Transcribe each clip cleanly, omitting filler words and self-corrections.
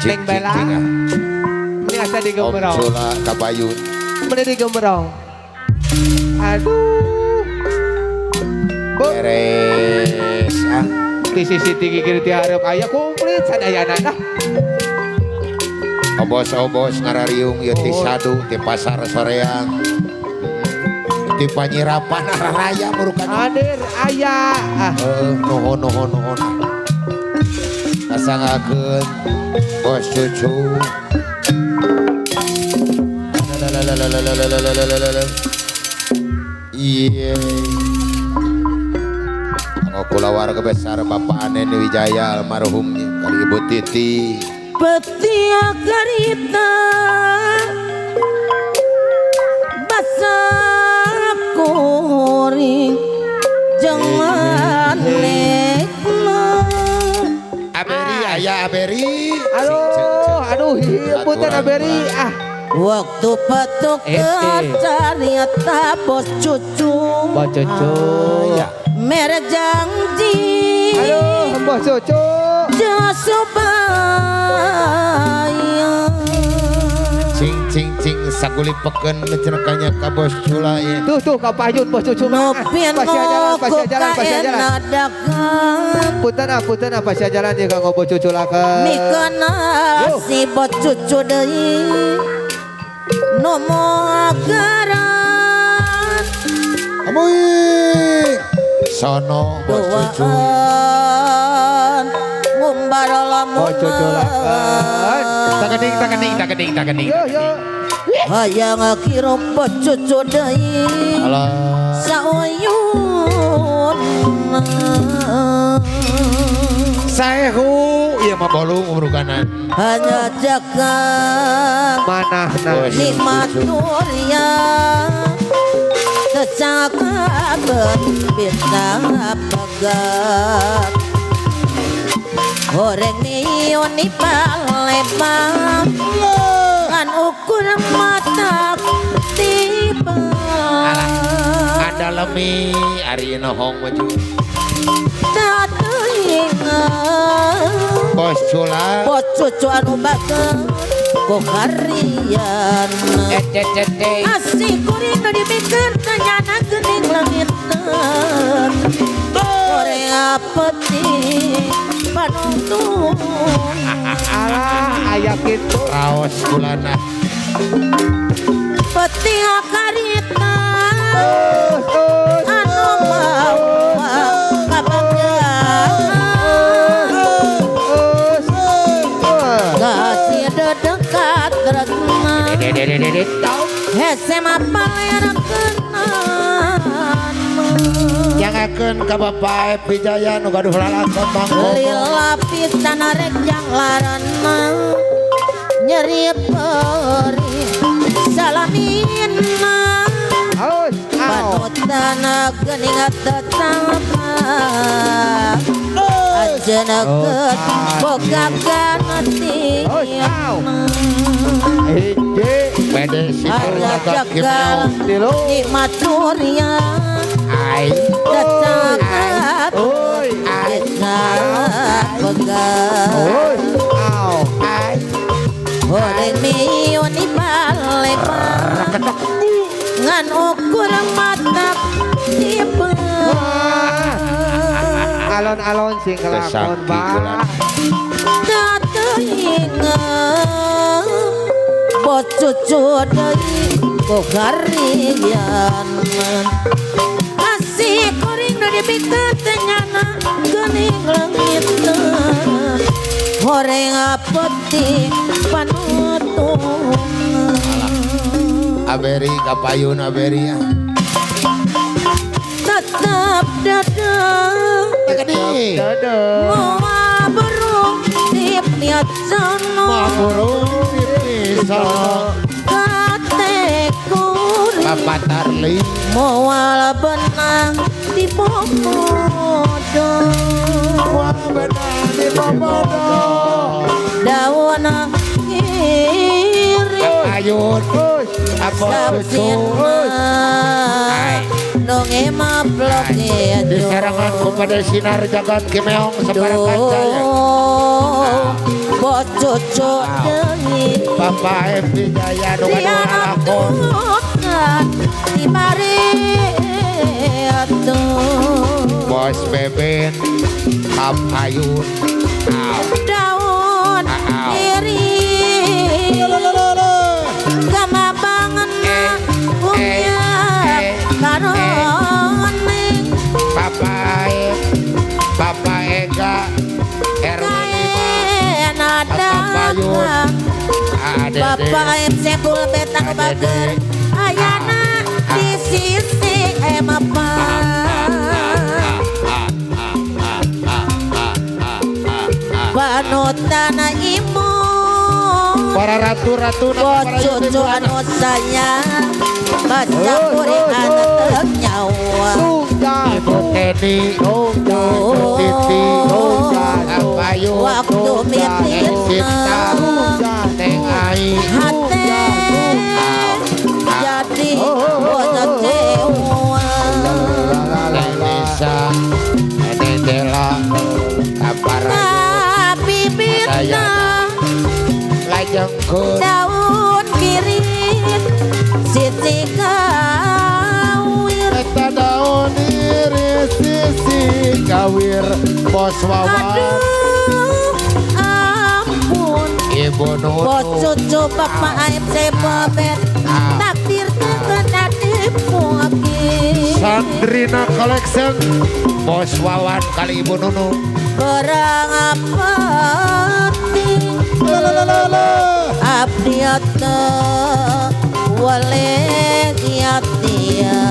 Neng Bella. Ini asa di Gemberong. Om Sula Kabayun. Mana di Gemberong. Aduh. Bu. Beres. Di sisi tinggi kiri tiarep aya komplit sadayana dah. Obos-obos ngarariung ya ti sadu ti pasar soreang. Ti panyirapan raya murukan. Hadir aya. Nuhun. Kasangakeun Bos Cucu. Iya. Kulawarga besar Bapak Anen Wijaya almarhum kali Ibu Titi. Petia karita basak kuring jangan nekna. Aberi aya Aberi. Aduh, punten Aberi. Waktu patok carita Bos Cucu. Bos Cucu. Merek janji. Aduh, Bos Cucu. Supaya Cing saguli peken mencerkannya ka Bos Sula ya. Tuh kapayun Bos Cucu. Nopin Pasti jalan. Punten pasti jalan ya Kang Bos Cucu lakeun. Mikana si Bos Cucu deui nomo agaran Amuy sono Bos Cucu. doaan ngumbar lamun Bos Cucu lakeun. Takening. Yo. hayang ngakira Bos Cucu deui Alah. sauyun Saehu ieu mah bolong umrukanan. hanya jaga Manahna. nikmat dunia kecakapan bisa pegat goreng nioni palembang kan ukur mata tiba Ada lemi ari nohong maju. Bos Sula. Bos Cucu anu bageng ku harian asik kuring nu dibikeun tanyana geuning langiteun Korea peti panuntung Alah, aya kitu. Raos kulana. peti karita Terus. anu mawa kabanggaan kasih dekat resna hese mapalayan kenaan Jangakeun ka Bapak Wijaya nu gaduh lalakon mangko. lila pisan arek jang larana nyeri perih salaminna Aus. panutana geuning tetangga ajenakeun boga ganti Pede sipur jaga jagal kimeong. Tilu. nikmat dunia Ai. tetangga Oi. kita boga Ai. Goreng mioni palembang ngan ukur mata tipe Alon-alon sing kelakon Kesakti Ba. kulan. dateinget Bos Cucu deui ku harian kasih kuring nu dibikeun teh nyana geuning leungiteun goreng peti panutung Aberi kapayun Aberi ya. tetap dada Takadi. moa berung di piat sono Mamurung dipisah. kate kuring Bapak Tarli. moal benang di pomodo Wah benar di Bobodo. daun kiri Ayun. Apa Cucu. nonge maplok Diserangan kepada sinar jagat kimeong sebarang kaca ya. bos cucu deui Bapak Epti Jaya nu Tiana ngalakon tukan di mari atuh Bos Beben Kapayun daun diri gama banget punya karone Bapak Ega RW 5 nada Bapak Sepul betang bager ayana di sisi emapa panutana imu para ratu-ratu bos cucu anu sayang baca puri anak nyawa Ibu Teni Titi Kapayun waktu mitina Neng Ai hati jadi bos cewa Neng Lisa Neng Dela Kaparayu tapi bina Lajengkeun daun kirit sisi kawir Eta daun iris sisi kawir Bos Wawan aduh ampun Ibu bos Nunu cucu bapak AFC Bobet takdir terkena dipuaki Sandrina Collection Bos Wawan kali Ibu Nunu berang apa abdi ate walek yatia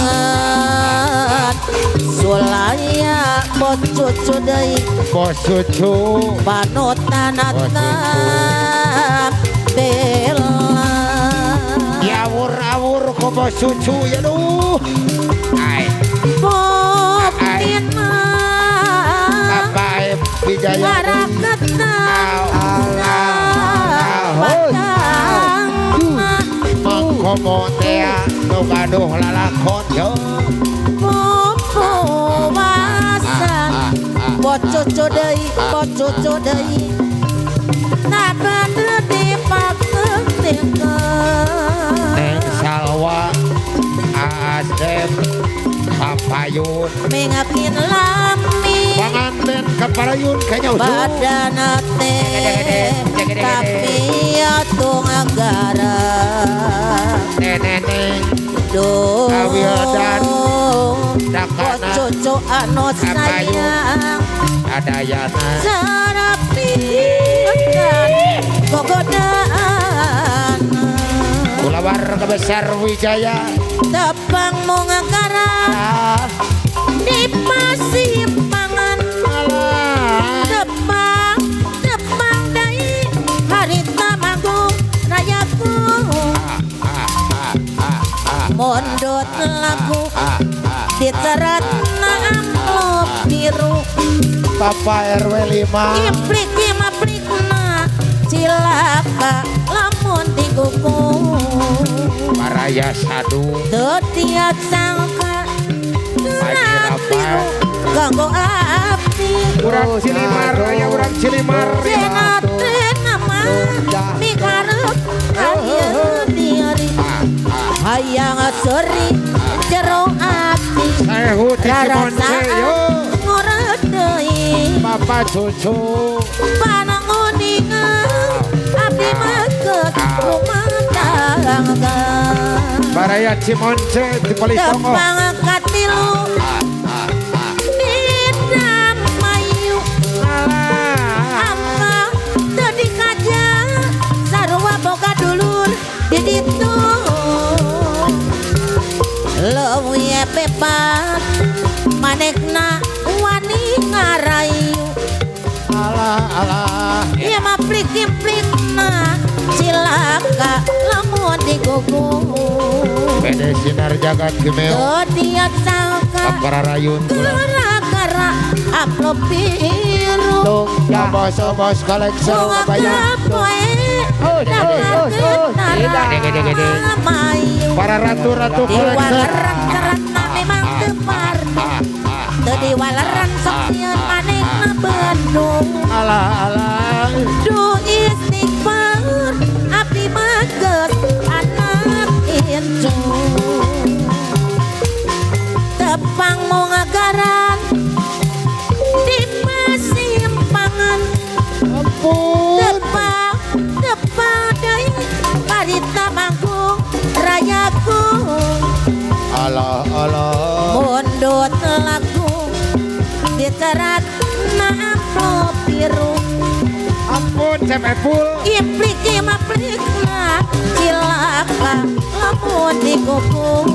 geningan sulaya bos cucu deui Bos Cucu panutanna bela Diawur-awur ku Bos Cucu ya duh Ai buktina Bapak Wijaya ngaraketna Mengkomotea nu gaduh lalakon yo pupuasan bos cucu deui na bener dipakteun Neng Salwa Asep Kapayun mengakin lami Panganten Kapayun kayaknya usuh badana teh tapi atung agara Neneng duh Kawildan bos Dakana cucu anu sayang Adayana sarapikan gogodaan Kulawar Besar Wijaya tepang mungakara di pasimpangan tepang dai harita manggung rayaku mondot lagu diterat na amplop biru Papa RW 5 implik na cilaka lamun digugu Maraya Sadu tetiak sangka Rapan. ganggu api Urang Cilimar aya urang Cilimar senate nama mikarep ayeuna diri hayang seri jero ati Saehu ti Cimonce yo ngorek deui Papa Cucu pananguningan abdi meukeut rumah tangga Baraya Cimonce di Palisongo tepang katilu Nida Mayu Apa tadi kaja sarua boga dulur di ditu leuwih pepat manehna wani ngarayu alah ieu mah plik-plikna cilaka lamun digugu Bede sinar jagat gemeo todiak sangka Kapararayun gara-gara amplop biru Bos kolektor bunga bayar kapoe para ratu-ratu kolektor diwalaran ceratna memang tepar teu diwalaran sok sieun Allah Allah mundut lagu diterat maaf biru Ampun cepepul. ipliki maplikna cilaka lamun dikubur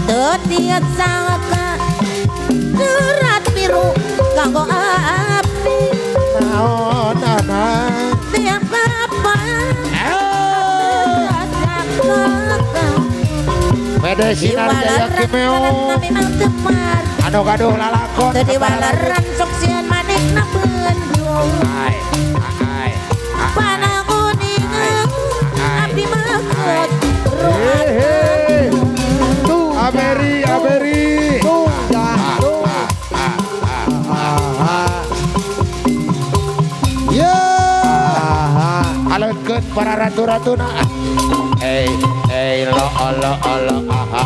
tetiat sangka terat biru kanggo abdi naon anak tiap kapan Pede sinar jaya kimeo anu gaduh lalakon tadi walaran sok sieun manehna beunjung ai ai panakuning abdi maksud Tuh Aberi. Tuh ya alutkeun para ratu-ratuna lo aha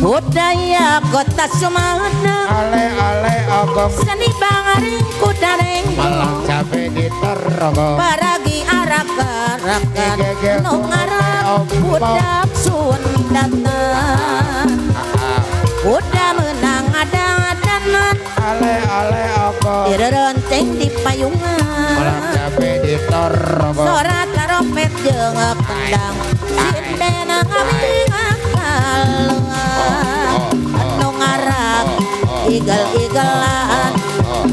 budaya kota Sumatera ale ogong seni bangaring kudareng malang cabe diterogong paragi arak-arakan nu ngarang budak Sundatan budak menang ada-adanan ale ogong direrenteng di payungan malang cabe diterogong sorat tarompet jeung kendang sindena ngabingan kalungan anu ngarang igel-igelan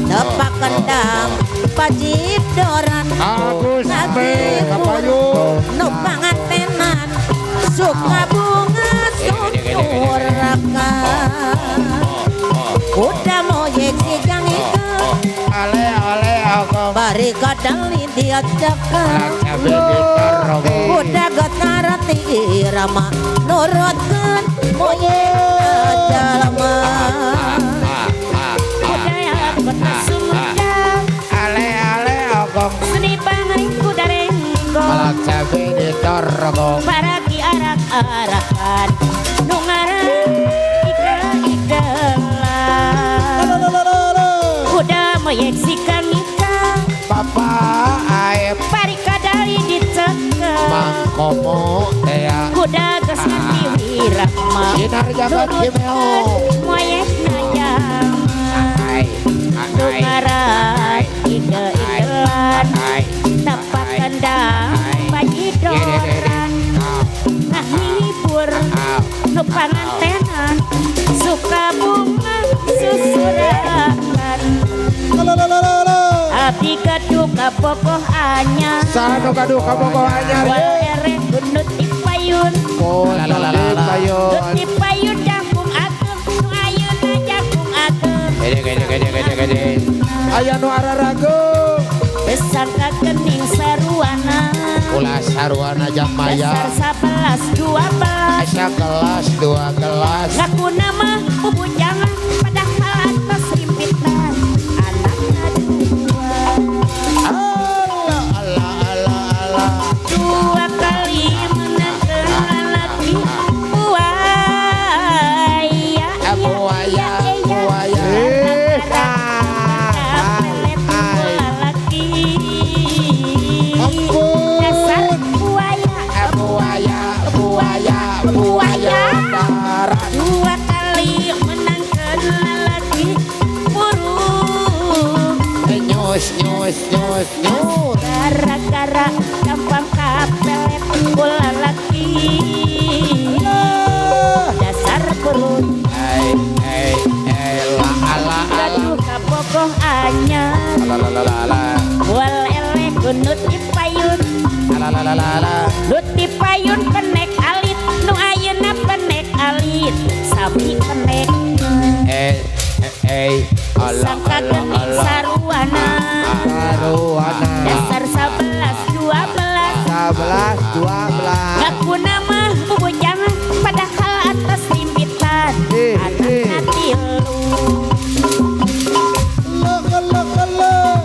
tepak kendang pajidoran aku sampai kapayung nu pangantenan suka bunga sumurakan kuda moyek sigang ikan ale ogong bari kadali diajakan cabe diterogong kuda gatarati irama nurutkeun moyek jalma budaya kota Sumedang ale ogong seni bangaring kudarenggo malang cabe diterogong paragi arak-arakan nu ngarang igel-igelan kuda moyek sigang ikan papa aep bari kadali dicekel mangkomo tea kuda geus nganti wirahma sinar jagat kimeo moyek nayang nu ngarang igel-igelan tapak kendang pajidoran nah hibur nu pangantenan suka bunga susurakan abdi gaduh ka popoh anyar Sano gaduh kabogoh anyar. waere gunut dipayun Payun. gunut dipayun jangkung ageng nu ayeuna jangkung ageng gede Aya nu ararago. besangka kening saruana ulah sarwana jam maya dasar 11 12 asa gelas 2 gelas ngaku nama pubujangan padahal atas rimpitan anakna dua Allah dua kali menangkan lelaki buaya buaya dasar buaya darat dua kali menangkan lelaki burung nyus gara-gara gampang kapelet bola laki dasar burung ala gaduh kabogoh anyar wal eleh gunut dipayun lut dipayun kenek alit nu ayeuna penek alit sami kenek sangka gening saruana dasar 11 12 ngaku nama bubujangan padahal atas rimpitan anak tilu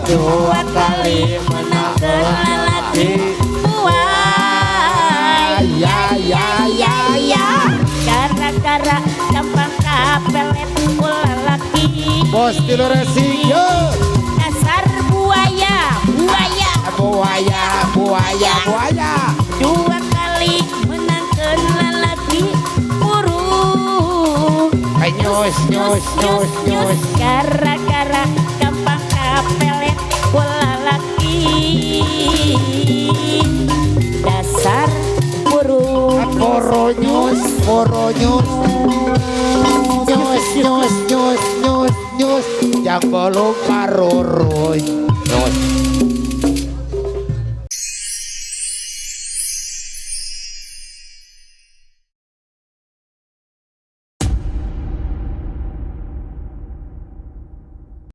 dua kali menangkan lelaki buaya gara-gara gampang kapelet ulah laki Bos tilu racing. dasar buaya buaya dua kali nyus gara-gara gampang kapelet bola laki dasar burung Poronyus nyus yang belum paruruy